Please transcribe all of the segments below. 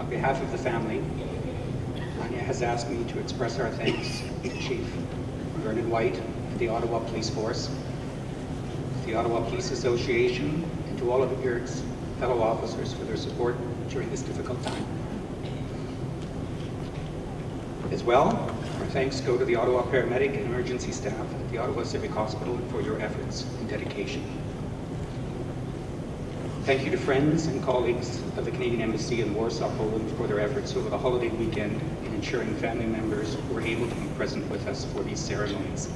On behalf of the family, Anya has asked me to express our thanks to Chief Vernon White and the Ottawa Police Force, the Ottawa Police Association, and to all of Eric's fellow officers for their support during this difficult time. As well, our thanks go to the Ottawa paramedic and emergency staff at the Ottawa Civic Hospital for your efforts and dedication. Thank you to friends and colleagues of the Canadian Embassy in Warsaw, Poland for their efforts over the holiday weekend in ensuring family members were able to be present with us for these ceremonies.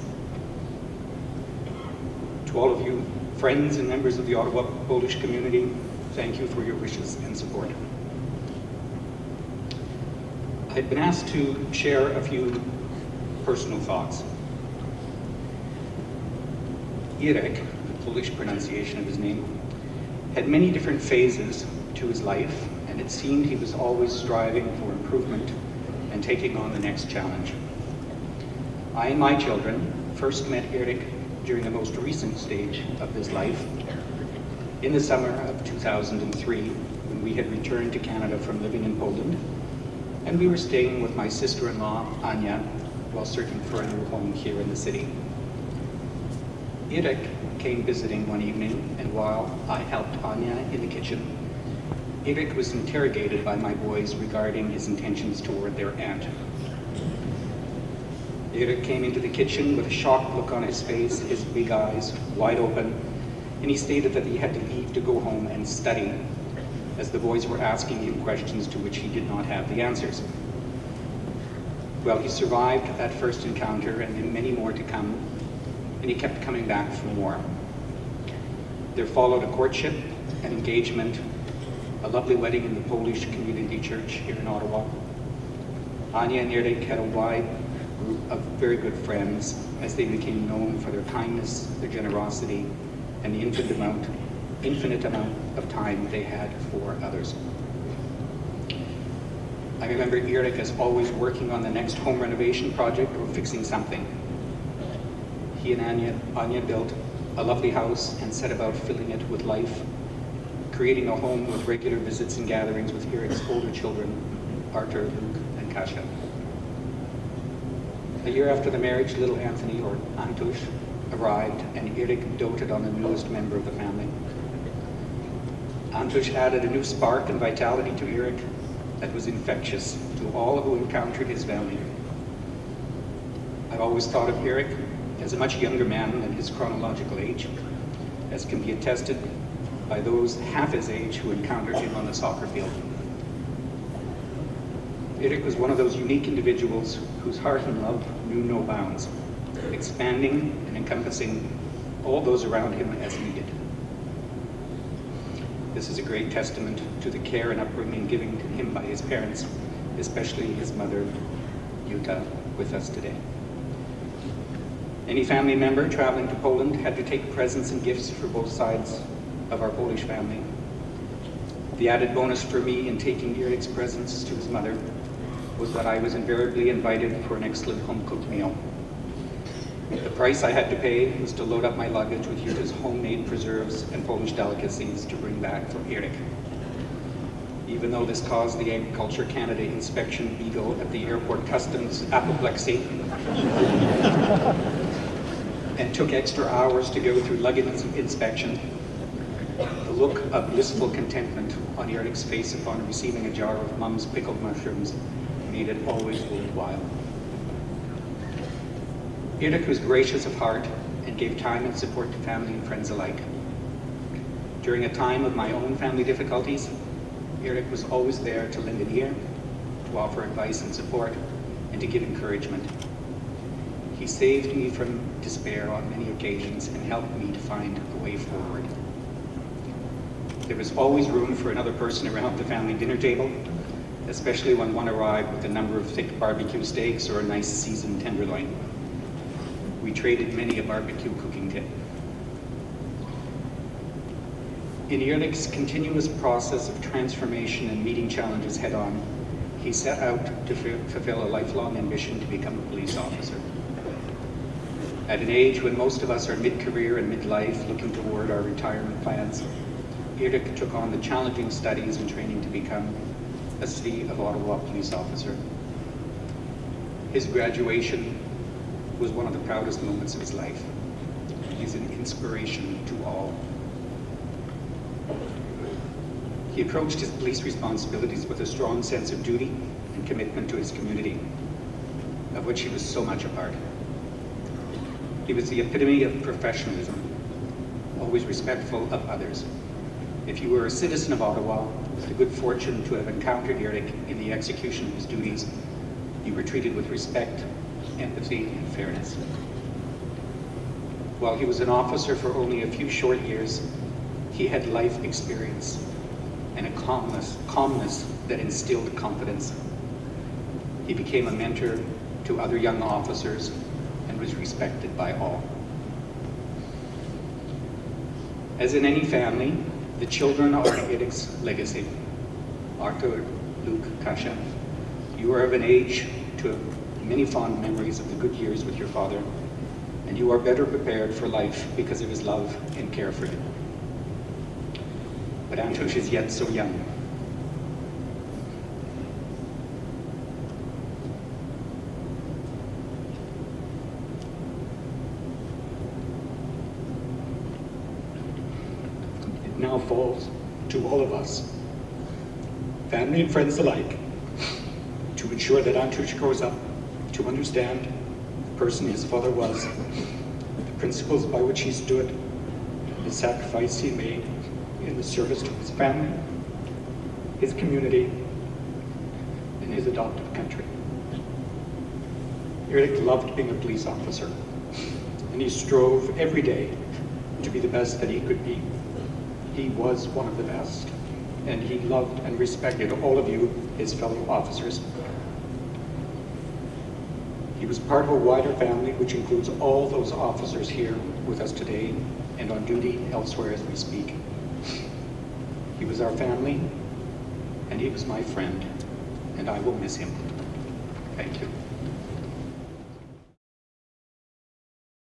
To all of you, friends and members of the Ottawa Polish community, thank you for your wishes and support. I've been asked to share a few personal thoughts. Irek, the Polish pronunciation of his name, had many different phases to his life, and it seemed he was always striving for improvement and taking on the next challenge. I and my children first met Eric during the most recent stage of his life, in the summer of 2003, when we had returned to Canada from living in Poland, and we were staying with my sister-in-law, Anya, while searching for a new home here in the city. Irek came visiting one evening, and while I helped Anya in the kitchen, Irek was interrogated by my boys regarding his intentions toward their aunt. Irek came into the kitchen with a shocked look on his face, his big eyes wide open, and he stated that he had to leave to go home and study, as the boys were asking him questions to which he did not have the answers. Well, he survived that first encounter and then many more to come, and he kept coming back for more. There followed a courtship, an engagement, a lovely wedding in the Polish Community Church here in Ottawa. Anya and Irek had a wide group of very good friends as they became known for their kindness, their generosity, and the infinite amount of time they had for others. I remember Irek as always working on the next home renovation project or fixing something. He and Anya built a lovely house and set about filling it with life, creating a home with regular visits and gatherings with Irek's older children, Arthur, Luke, and Kasia. A year after the marriage, little Anthony, or Antush, arrived, and Irek doted on the newest member of the family. Antush added a new spark and vitality to Irek that was infectious to all who encountered his family. I've always thought of Irek as a much younger man than his chronological age, as can be attested by those half his age who encountered him on the soccer field. Irek was one of those unique individuals whose heart and love knew no bounds, expanding and encompassing all those around him as needed. This is a great testament to the care and upbringing given to him by his parents, especially his mother, Yuta, with us today. Any family member traveling to Poland had to take presents and gifts for both sides of our Polish family. The added bonus for me in taking Irek's presents to his mother was that I was invariably invited for an excellent home-cooked meal. The price I had to pay was to load up my luggage with Yuta's homemade preserves and Polish delicacies to bring back for Irek. Even though this caused the Agriculture Canada inspection beagle at the airport customs apoplexy and took extra hours to go through luggage inspection, the look of blissful contentment on Irek's face upon receiving a jar of Mum's pickled mushrooms made it always worthwhile. Irek was gracious of heart and gave time and support to family and friends alike. During a time of my own family difficulties, Irek was always there to lend an ear, to offer advice and support, and to give encouragement. He saved me from despair on many occasions and helped me to find a way forward. There was always room for another person around the family dinner table, especially when one arrived with a number of thick barbecue steaks or a nice seasoned tenderloin. We traded many a barbecue cooking tip. In Irek's continuous process of transformation and meeting challenges head-on, he set out to fulfill a lifelong ambition to become a police officer. At an age when most of us are mid-career and mid-life looking toward our retirement plans, Irek took on the challenging studies and training to become a City of Ottawa police officer. His graduation was one of the proudest moments of his life. He's an inspiration to all. He approached his police responsibilities with a strong sense of duty and commitment to his community, of which he was so much a part. He was the epitome of professionalism, always respectful of others. If you were a citizen of Ottawa with the good fortune to have encountered Eric in the execution of his duties, you were treated with respect, empathy, and fairness. While he was an officer for only a few short years, he had life experience and a calmness that instilled confidence. He became a mentor to other young officers and was respected by all. As in any family, the children are Eric's legacy. Arthur, Luke, Kasia, you are of an age to have many fond memories of the good years with your father, and you are better prepared for life because of his love and care for you. But Antush is yet so young. It now falls to all of us, family and friends alike, to ensure that Antush grows up to understand the person his father was, the principles by which he stood, the sacrifice he made in the service to his family, his community, and his adopted country. Eric loved being a police officer, and he strove every day to be the best that he could be. He was one of the best, and he loved and respected all of you, his fellow officers. He was part of a wider family which includes all those officers here with us today and on duty elsewhere as we speak. He was our family, and he was my friend, and I will miss him. Thank you.